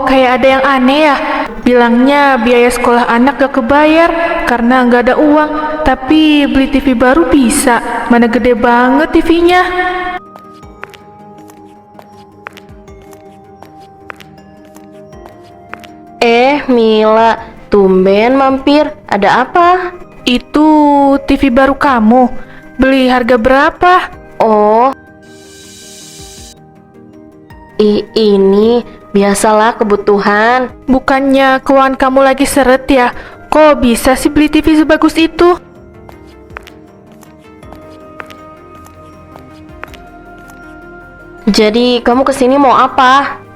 kayak ada yang aneh ya? Bilangnya biaya sekolah anak gak kebayar karena nggak ada uang. Tapi beli TV baru bisa. Mana gede banget TV-nya. Mila, tumben mampir. Ada apa? Itu TV baru kamu. Beli harga berapa? Oh, ini biasalah kebutuhan. Bukannya keuangan kamu lagi seret ya? Kok bisa sih beli TV sebagus itu? Jadi kamu kesini mau apa?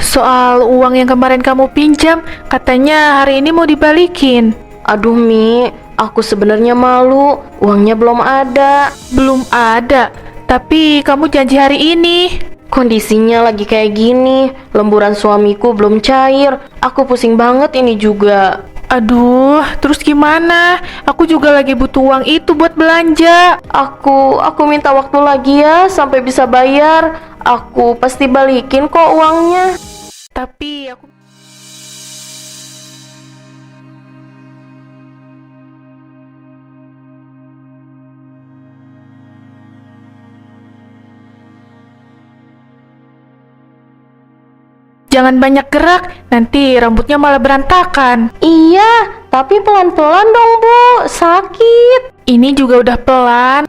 Soal uang yang kemarin kamu pinjam, katanya hari ini mau dibalikin. Aduh Mi, aku sebenarnya malu, uangnya belum ada. Belum ada, tapi kamu janji hari ini. Kondisinya lagi kayak gini, lemburan suamiku belum cair. Aku pusing banget ini juga. Aduh, terus gimana? Aku juga lagi butuh uang itu buat belanja. Aku minta waktu lagi ya sampai bisa bayar. Aku pasti balikin kok uangnya. Tapi aku... Jangan banyak gerak, nanti rambutnya malah berantakan. Iya, tapi pelan-pelan dong Bu, sakit. Ini juga udah pelan.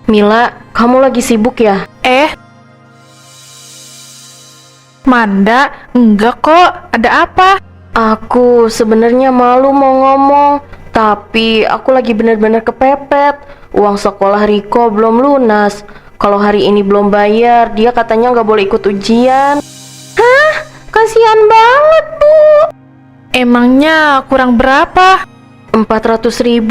Mila, kamu lagi sibuk ya? Manda, enggak kok. Ada apa? Aku sebenarnya malu mau ngomong, tapi aku lagi bener-bener kepepet. Uang sekolah Riko belum lunas. Kalau hari ini belum bayar, dia katanya nggak boleh ikut ujian. Hah? Kasihan banget, Bu. Emangnya kurang berapa? 400.000,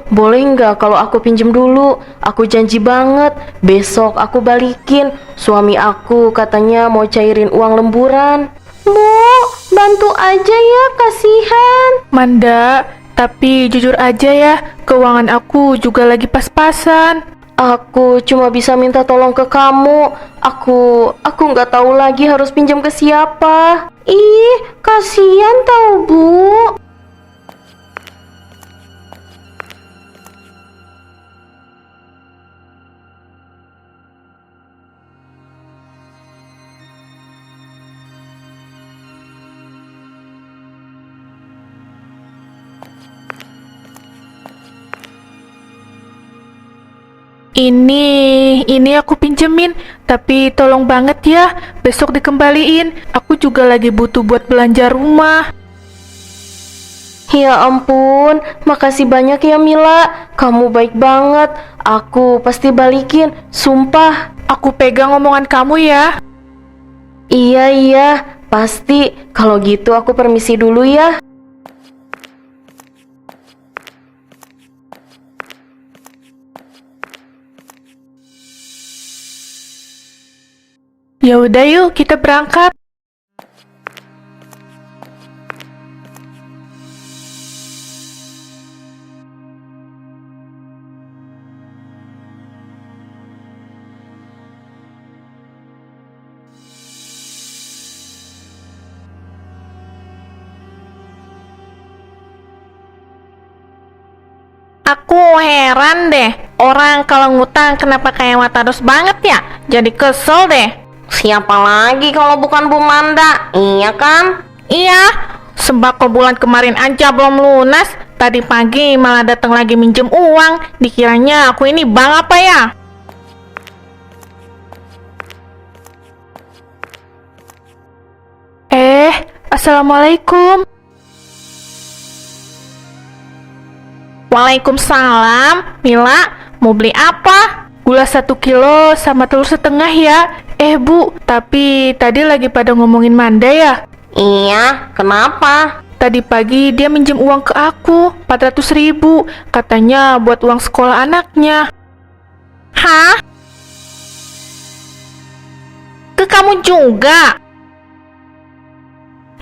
boleh nggak kalau aku pinjem dulu? Aku janji banget, besok aku balikin. Suami aku katanya mau cairin uang lemburan. Bu, bantu aja ya, kasihan. Manda, tapi jujur aja ya, keuangan aku juga lagi pas-pasan. Aku cuma bisa minta tolong ke kamu. Aku nggak tahu lagi harus pinjam ke siapa. Ih, kasihan tau Bu. Ini aku pinjemin, tapi tolong banget ya, besok dikembaliin. Aku juga lagi butuh buat belanja rumah. Ya ampun, makasih banyak ya Mila. Kamu baik banget. Aku pasti balikin, sumpah. Aku pegang omongan kamu ya. Iya, pasti. Kalau gitu aku permisi dulu ya. Ya udah yuk, kita berangkat. Aku heran deh, orang kalau ngutang kenapa kayak mata terus banget ya? Jadi kesel deh. Siapa lagi kalau bukan Bu Manda? Iya kan? Iya, sembako bulan kemarin aja belum lunas. Tadi pagi malah datang lagi minjem uang. Dikiranya aku ini bank apa ya? Assalamualaikum. Waalaikumsalam. Mila, mau beli apa? Gula 1 kilo sama telur setengah ya. Bu, tapi tadi lagi pada ngomongin Manda ya? Iya, kenapa? Tadi pagi dia minjem uang ke aku, 400.000. Katanya buat uang sekolah anaknya. Hah? Ke kamu juga?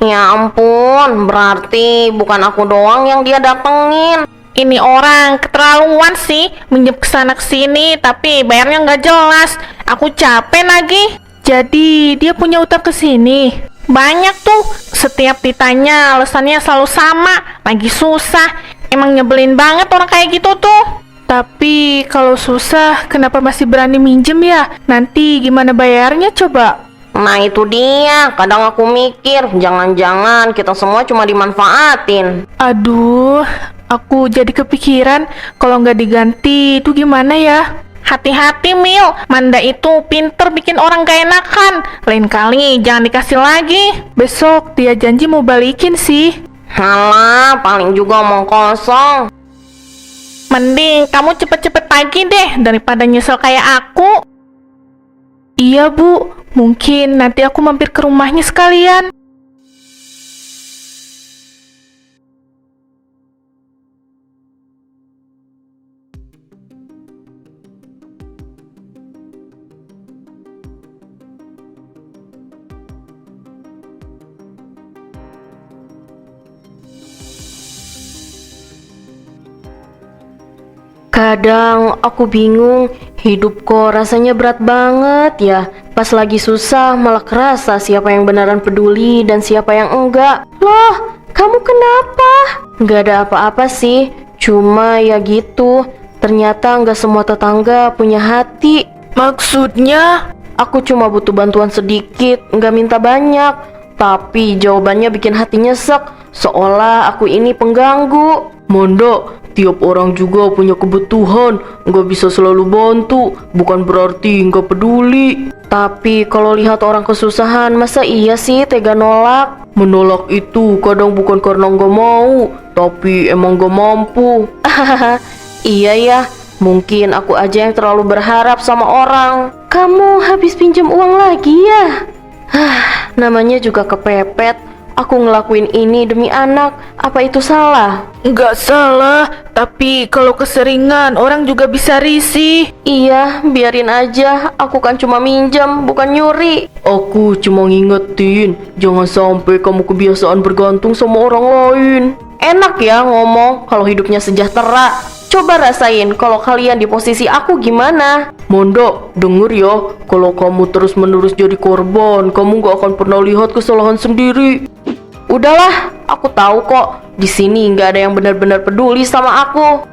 Ya ampun, berarti bukan aku doang yang dia datengin. Ini orang keterlaluan sih, minjem kesana kesini tapi bayarnya nggak jelas. Aku capek lagi. Jadi dia punya utang ke sini. Banyak tuh, setiap ditanya alasannya selalu sama, lagi susah. Emang nyebelin banget orang kayak gitu tuh. Tapi kalau susah, kenapa masih berani minjem ya? Nanti gimana bayarnya coba? Nah itu dia, kadang aku mikir, jangan-jangan kita semua cuma dimanfaatin. Aduh, aku jadi kepikiran kalau nggak diganti itu gimana ya? Hati-hati Mil, Manda itu pinter bikin orang gak enakan. Lain kali jangan dikasih lagi. Besok dia janji mau balikin sih. Halah, paling juga omong kosong. Mending kamu cepet-cepet pagi deh daripada nyesel kayak aku. Iya Bu, mungkin nanti aku mampir ke rumahnya sekalian. Kadang aku bingung, hidup kok rasanya berat banget ya. Pas lagi susah malah kerasa siapa yang beneran peduli dan siapa yang enggak. Loh, kamu kenapa? Nggak ada apa-apa sih, cuma ya gitu. Ternyata nggak semua tetangga punya hati. Maksudnya? Aku cuma butuh bantuan sedikit, nggak minta banyak. Tapi jawabannya bikin hati nyesek, seolah aku ini pengganggu. Manda, tiap orang juga punya kebutuhan, nggak bisa selalu bantu, bukan berarti nggak peduli. Tapi kalau lihat orang kesusahan, masa iya sih tega nolak? Menolak itu kadang bukan karena nggak mau, tapi emang nggak mampu. Iya ya, mungkin aku aja yang terlalu berharap sama orang. Kamu habis pinjam uang lagi ya? Namanya juga kepepet. Aku ngelakuin ini demi anak, apa itu salah? Nggak salah, tapi kalau keseringan orang juga bisa risih. Iya, biarin aja, aku kan cuma minjam, bukan nyuri. Aku cuma ngingetin, jangan sampai kamu kebiasaan bergantung sama orang lain. Enak ya ngomong kalau hidupnya sejahtera. Coba rasain kalau kalian di posisi aku gimana. Manda, denger ya, kalau kamu terus-menerus jadi korban, kamu gak akan pernah lihat kesalahan sendiri. Udahlah, aku tahu kok, di sini nggak ada yang benar-benar peduli sama aku.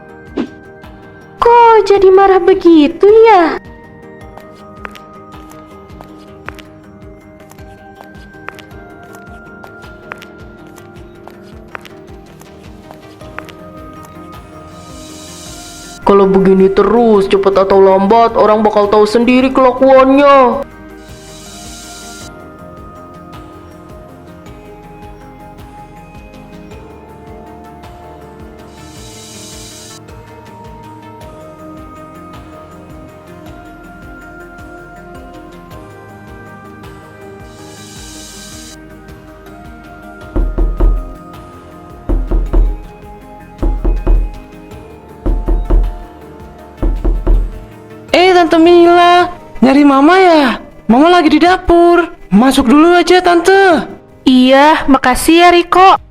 Kok jadi marah begitu ya? Kalau begini terus, cepat atau lambat orang bakal tahu sendiri kelakuannya. Tante Mila, nyari Mama ya? Mama lagi di dapur. Masuk dulu aja, Tante. Iya, makasih ya Riko.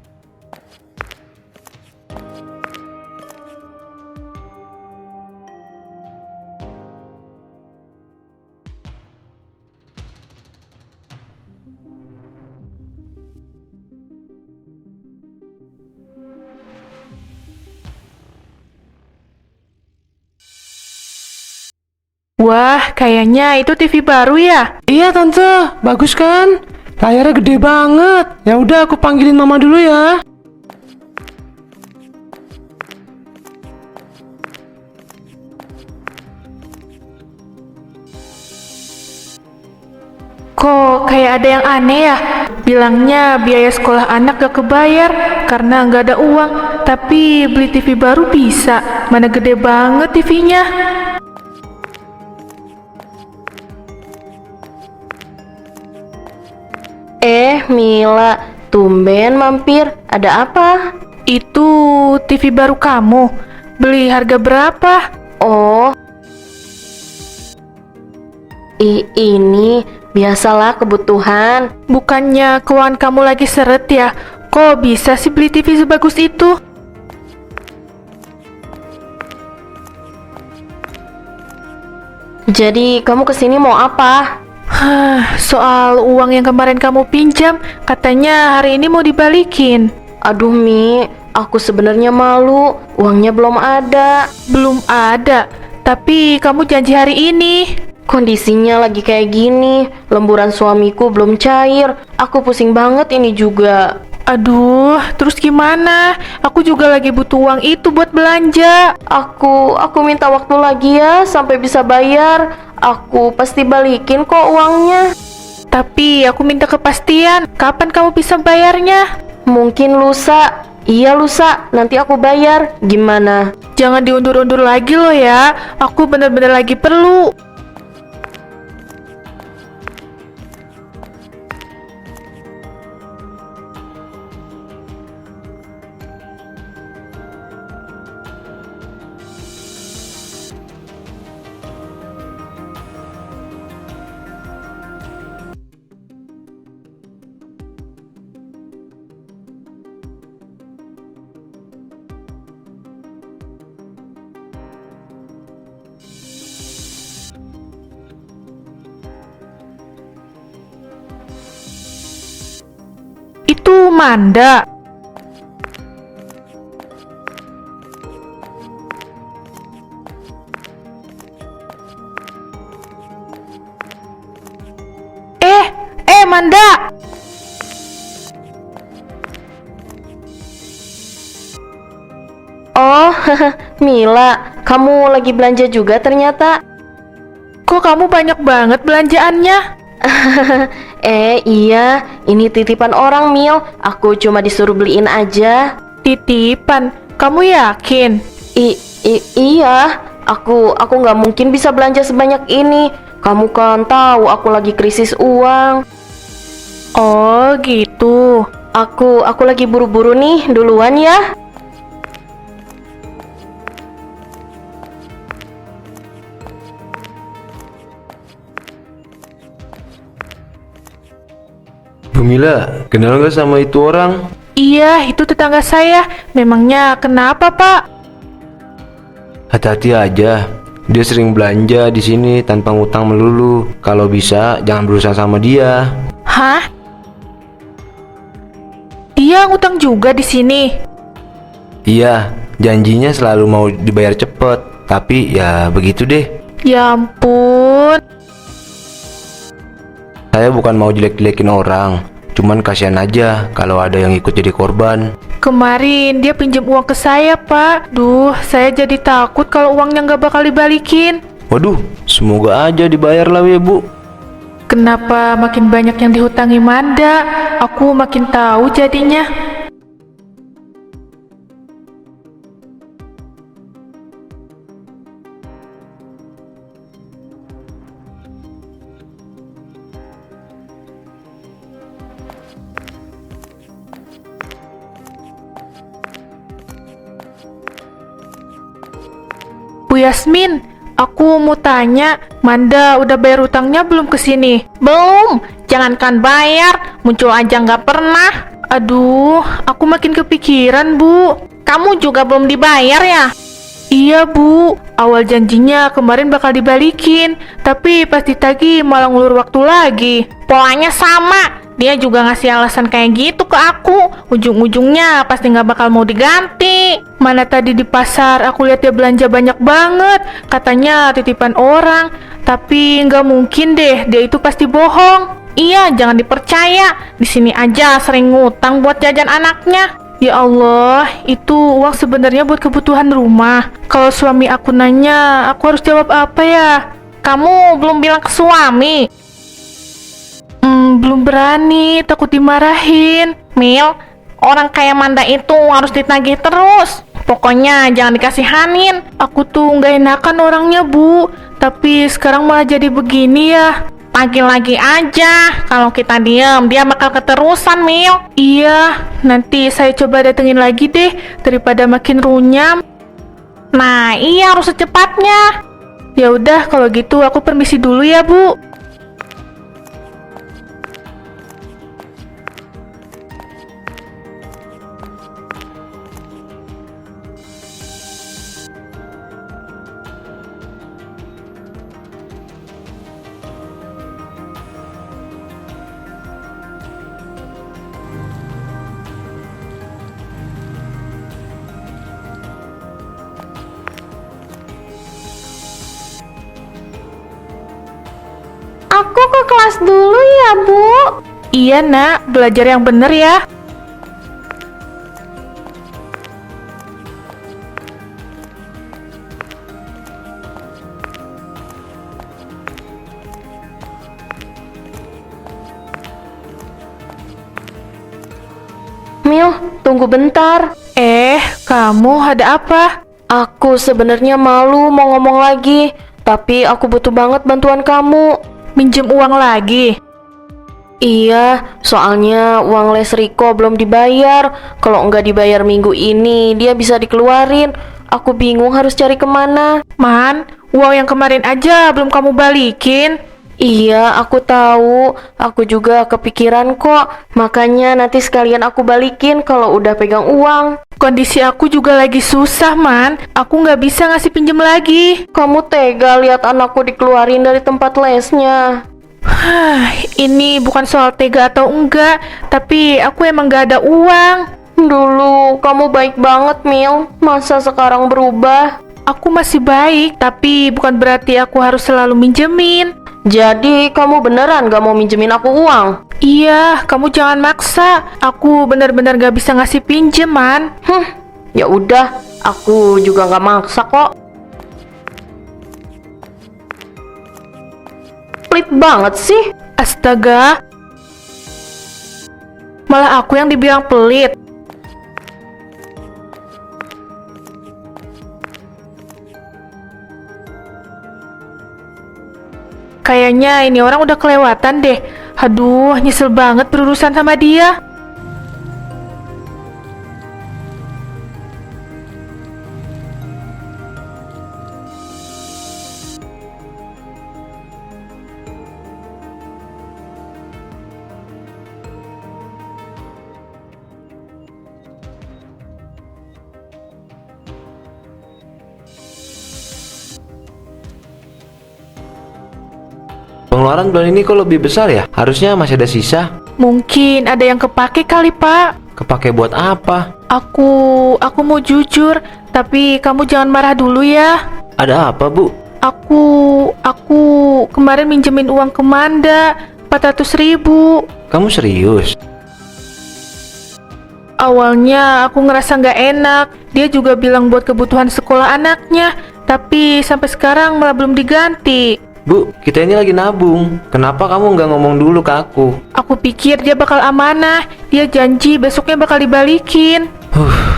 Wah, kayaknya itu TV baru ya? Iya, Tante. Bagus kan? Layarnya gede banget. Ya udah, aku panggilin Mama dulu ya. Kok kayak ada yang aneh ya? Bilangnya biaya sekolah anak gak kebayar karena nggak ada uang. Tapi beli TV baru bisa. Mana gede banget TV-nya. Mila, tumben mampir. Ada apa? Itu TV baru kamu. Beli harga berapa? Oh, ini biasalah kebutuhan. Bukannya keuangan kamu lagi seret ya? Kok bisa sih beli TV sebagus itu? Jadi kamu kesini mau apa? Soal uang yang kemarin kamu pinjam, katanya hari ini mau dibalikin. Aduh Mi, aku sebenarnya malu, uangnya belum ada. Belum ada, tapi kamu janji hari ini. Kondisinya lagi kayak gini, lemburan suamiku belum cair. Aku pusing banget ini juga. Aduh, terus gimana? Aku juga lagi butuh uang itu buat belanja. Aku minta waktu lagi ya sampai bisa bayar. Aku pasti balikin kok uangnya. Tapi aku minta kepastian, kapan kamu bisa bayarnya? Mungkin lusa. Iya lusa, nanti aku bayar. Gimana? Jangan diundur-undur lagi loh ya. Aku bener-bener lagi perlu. Itu Manda. Manda. Oh, Mila, kamu lagi belanja juga ternyata. Kok kamu banyak banget belanjaannya? Iya, ini titipan orang Mil. Aku cuma disuruh beliin aja. Titipan, kamu yakin? Iya, aku nggak mungkin bisa belanja sebanyak ini. Kamu kan tahu aku lagi krisis uang. Oh gitu. Aku lagi buru-buru nih, duluan ya. Bu Mila, kenal nggak sama itu orang? Iya, itu tetangga saya. Memangnya kenapa, Pak? Hati-hati aja. Dia sering belanja di sini tanpa ngutang melulu. Kalau bisa, jangan berusaha sama dia. Hah? Dia ngutang juga di sini. Iya, janjinya selalu mau dibayar cepet. Tapi ya begitu deh. Ya ampun. Saya bukan mau jelek-jelekin orang, cuman kasihan aja kalau ada yang ikut jadi korban. Kemarin dia pinjam uang ke saya, Pak. Duh, saya jadi takut kalau uangnya nggak bakal dibalikin. Waduh, semoga aja dibayar lah ya Bu. Kenapa makin banyak yang dihutangi Manda? Aku makin tahu jadinya. Bu Yasmin, aku mau tanya, Manda udah bayar utangnya belum ke sini? Belum, jangankan bayar, muncul aja nggak pernah. Aduh, aku makin kepikiran, Bu. Kamu juga belum dibayar ya? Iya, Bu. Awal janjinya kemarin bakal dibalikin, tapi pas ditagih malah ngulur waktu lagi. Polanya sama, dia juga ngasih alasan kayak gitu ke aku. Ujung-ujungnya pasti nggak bakal mau diganti. Mana tadi di pasar aku lihat dia belanja banyak banget. Katanya titipan orang, tapi nggak mungkin deh, dia itu pasti bohong. Iya, jangan dipercaya. Di sini aja sering ngutang buat jajan anaknya. Ya Allah, itu uang sebenarnya buat kebutuhan rumah. Kalau suami aku nanya, aku harus jawab apa ya? Kamu belum bilang ke suami? Belum berani, takut dimarahin. Mil, orang kayak Manda itu harus ditagih terus. Pokoknya jangan dikasihanin. Aku tuh nggak enakan orangnya, Bu. Tapi sekarang malah jadi begini ya. Tagih lagi aja. Kalau kita diem, dia bakal keterusan, Mil. Iya, nanti saya coba datengin lagi deh, daripada makin runyam. Nah, iya harus secepatnya. Ya udah, kalau gitu aku permisi dulu ya, Bu. Aku ke kelas dulu ya, Bu. Iya nak, belajar yang bener ya. Mil, tunggu bentar. Kamu ada apa? Aku sebenarnya malu mau ngomong lagi, tapi aku butuh banget bantuan kamu. Minjem uang lagi? Iya, soalnya uang les Riko belum dibayar. Kalau nggak dibayar minggu ini, dia bisa dikeluarin. Aku bingung harus cari kemana. Man, uang yang kemarin aja belum kamu balikin. Iya, aku tahu. Aku juga kepikiran kok. Makanya nanti sekalian aku balikin kalau udah pegang uang. Kondisi aku juga lagi susah, Man. Aku nggak bisa ngasih pinjem lagi. Kamu tega lihat anakku dikeluarin dari tempat lesnya. Ini bukan soal tega atau enggak, tapi aku emang nggak ada uang. Dulu kamu baik banget, Mil. Masa sekarang berubah? Aku masih baik, tapi bukan berarti aku harus selalu minjemin. Jadi kamu beneran gak mau minjemin aku uang? Iya, kamu jangan maksa. Aku benar-benar gak bisa ngasih pinjeman. Ya udah, aku juga gak maksa kok. Pelit banget sih. Astaga. Malah aku yang dibilang pelit. Kayaknya ini orang udah kelewatan deh. Aduh, nyesel banget berurusan sama dia. Pengeluaran bulan ini kok lebih besar ya? Harusnya masih ada sisa. Mungkin ada yang kepake kali, Pak. Kepake buat apa? Aku mau jujur, tapi kamu jangan marah dulu ya. Ada apa, Bu? Aku kemarin minjemin uang ke Manda, 400.000. Kamu serius? Awalnya aku ngerasa nggak enak. Dia juga bilang buat kebutuhan sekolah anaknya, tapi sampai sekarang malah belum diganti. Bu, kita ini lagi nabung. Kenapa kamu nggak ngomong dulu ke aku? Aku pikir dia bakal amanah. Dia janji besoknya bakal dibalikin.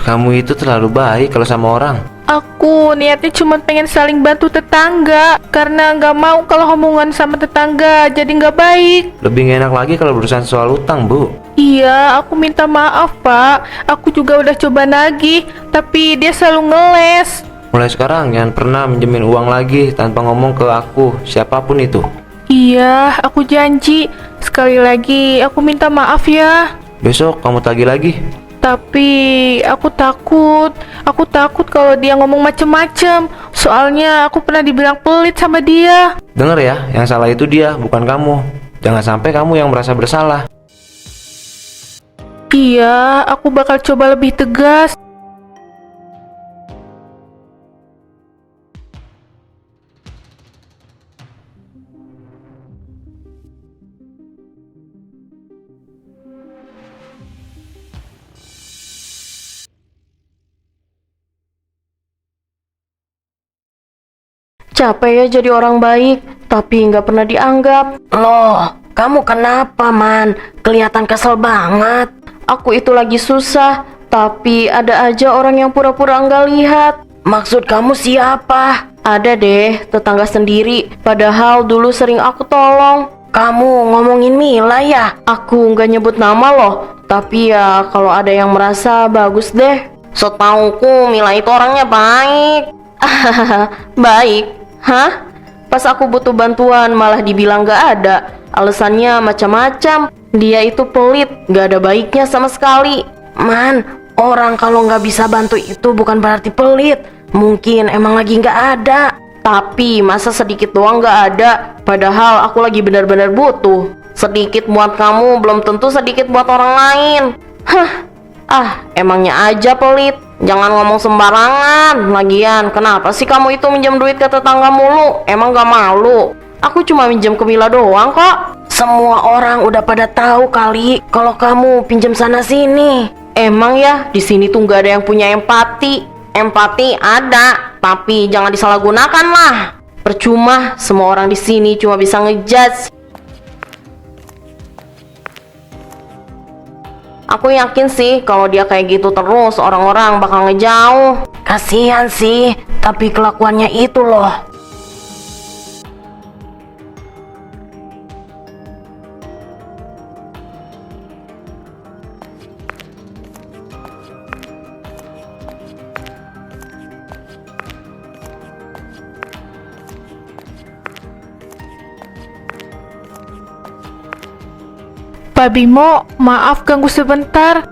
Kamu itu terlalu baik kalau sama orang. Aku niatnya cuma pengen saling bantu tetangga, karena nggak mau kalau hubungan sama tetangga jadi nggak baik. Lebih nggak enak lagi kalau berurusan soal utang, Bu. Iya, aku minta maaf, Pak. Aku juga udah coba nagih, tapi dia selalu ngeles. Mulai sekarang jangan pernah minjemin uang lagi tanpa ngomong ke aku, siapapun itu. Iya, aku janji. Sekali lagi, aku minta maaf ya. Besok kamu tagih lagi. Tapi aku takut kalau dia ngomong macem-macem. Soalnya aku pernah dibilang pelit sama dia. Dengar ya, yang salah itu dia, bukan kamu. Jangan sampai kamu yang merasa bersalah. Iya, aku bakal coba lebih tegas. Capek ya jadi orang baik, tapi nggak pernah dianggap. Loh, kamu kenapa, Man? Kelihatan kesel banget. Aku itu lagi susah, tapi ada aja orang yang pura-pura nggak lihat. Maksud kamu siapa? Ada deh, tetangga sendiri. Padahal dulu sering aku tolong. Kamu ngomongin Mila ya? Aku nggak nyebut nama loh. Tapi ya kalau ada yang merasa bagus deh. Setauku Mila itu orangnya baik. Baik? Hah? Pas aku butuh bantuan malah dibilang gak ada. Alasannya macam-macam. Dia itu pelit, gak ada baiknya sama sekali. Man, orang kalau gak bisa bantu itu bukan berarti pelit. Mungkin emang lagi gak ada. Tapi masa sedikit doang gak ada. Padahal aku lagi benar-benar butuh. Sedikit buat kamu belum tentu sedikit buat orang lain. Emangnya aja pelit. Jangan ngomong sembarangan. Lagian, kenapa sih kamu itu minjem duit ke tetangga mulu? Emang gak malu? Aku cuma minjem ke Mila doang kok. Semua orang udah pada tahu kali kalau kamu pinjam sana sini. Emang ya di sini tuh nggak ada yang punya empati. Empati ada, tapi jangan disalahgunakan lah. Percuma, semua orang di sini cuma bisa ngejudge. Aku yakin sih kalau dia kayak gitu terus orang-orang bakal ngejauh. Kasihan sih, tapi kelakuannya itu loh. Pak Bimo, maaf ganggu sebentar.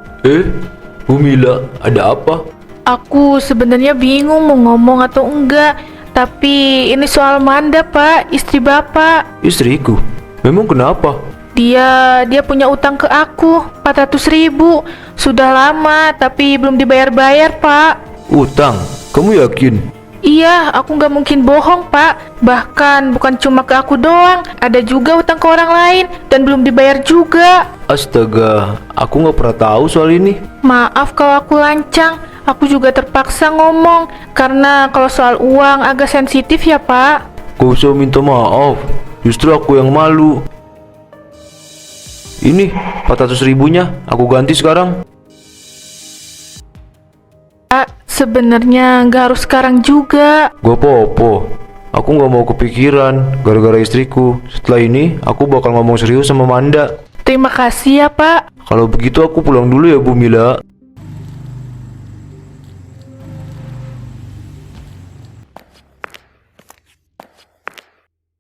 Bu Mila, ada apa? Aku sebenarnya bingung mau ngomong atau enggak. Tapi ini soal Manda, Pak, istri Bapak. Istriku? Memang kenapa? Dia punya utang ke aku 400.000. Sudah lama tapi belum dibayar-bayar, Pak. Utang? Kamu yakin? Iya, aku nggak mungkin bohong, Pak. Bahkan bukan cuma ke aku doang, ada juga utang ke orang lain dan belum dibayar juga. Astaga, aku nggak pernah tahu soal ini. Maaf kalau aku lancang, aku juga terpaksa ngomong karena kalau soal uang agak sensitif ya, Pak. Gak usah minta maaf, justru aku yang malu. Ini 400.000-nya, aku ganti sekarang. Pak, sebenarnya nggak harus sekarang juga. Gak apa-apa, aku nggak mau kepikiran gara-gara istriku. Setelah ini, aku bakal ngomong serius sama Manda. Terima kasih ya, Pak. Kalau begitu aku pulang dulu ya, Bu Mila.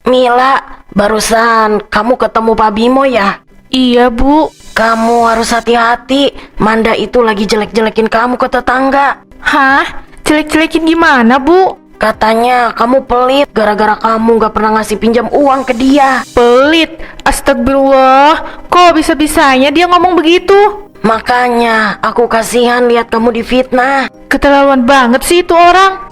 Mila, barusan kamu ketemu Pak Bimo ya? Iya, Bu. Kamu harus hati-hati, Manda itu lagi jelek-jelekin kamu ke tetangga. Hah? Jelek-jelekin gimana, Bu? Katanya kamu pelit gara-gara kamu gak pernah ngasih pinjam uang ke dia. Pelit? Astagfirullah, kok bisa-bisanya dia ngomong begitu? Makanya aku kasihan lihat kamu difitnah. Keterlaluan banget sih itu orang.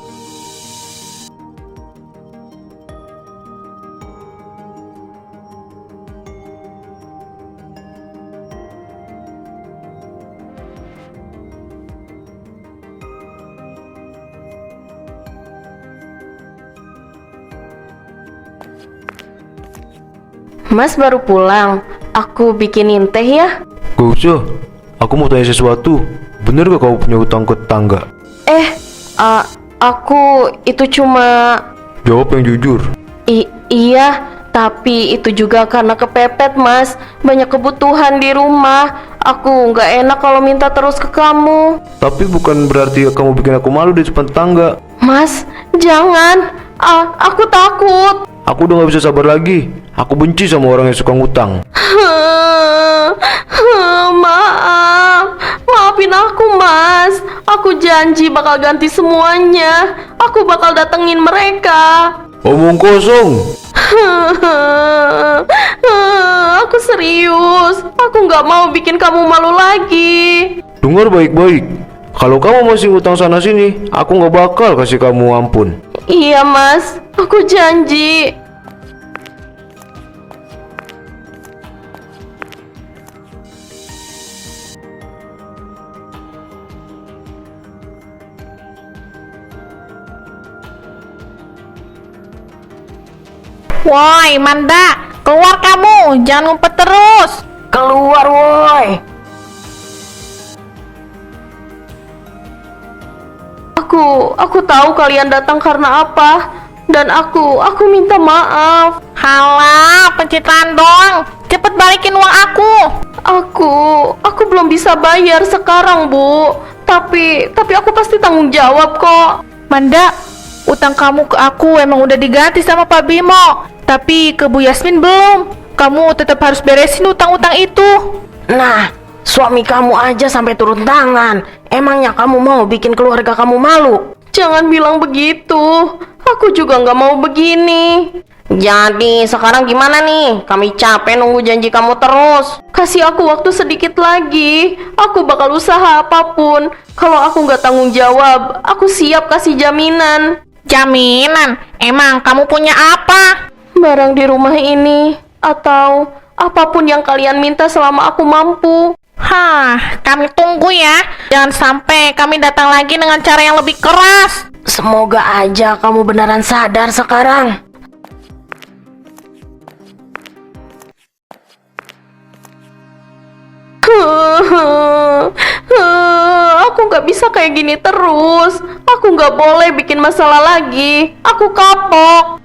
Mas baru pulang, aku bikinin teh ya. Gak usah, aku mau tanya sesuatu. Bener gak kamu punya utang ke tetangga? Aku itu cuma... Jawab yang jujur. Iya, tapi itu juga karena kepepet mas. Banyak kebutuhan di rumah. Aku nggak enak kalau minta terus ke kamu. Tapi bukan berarti kamu bikin aku malu di depan tetangga. Mas, jangan. Aku takut. Aku udah gak bisa sabar lagi. Aku benci sama orang yang suka ngutang. Maafin aku mas. Aku janji bakal ganti semuanya. Aku bakal datengin mereka. Omong kosong. Aku serius. Aku nggak mau bikin kamu malu lagi. Dengar baik-baik. Kalau kamu masih ngutang sana sini, aku gak bakal kasih kamu ampun. Iya mas, aku janji. Woi, Manda, keluar kamu, jangan ngumpet terus. Keluar woi. Aku tahu kalian datang karena apa. Dan aku minta maaf. Halah, pencitraan doang. Cepet balikin uang aku. Aku belum bisa bayar sekarang, Bu. Tapi aku pasti tanggung jawab kok. Manda, utang kamu ke aku emang udah diganti sama Pak Bimo. Tapi ke Bu Yasmin belum. Kamu tetap harus beresin utang-utang itu. Nah, suami kamu aja sampai turun tangan. Emangnya kamu mau bikin keluarga kamu malu? Jangan bilang begitu. Aku juga nggak mau begini. Jadi sekarang gimana nih? Kami capek nunggu janji kamu terus. Kasih aku waktu sedikit lagi. Aku bakal usaha apapun. Kalau aku nggak tanggung jawab, aku siap kasih jaminan. Jaminan? Emang kamu punya apa? barang di rumah ini, atau apapun yang kalian minta selama aku mampu. Hah, kami tunggu ya. Jangan sampai kami datang lagi dengan cara yang lebih keras. Semoga aja kamu beneran sadar sekarang. Aku gak bisa kayak gini terus. Aku gak boleh bikin masalah lagi. Aku kapok.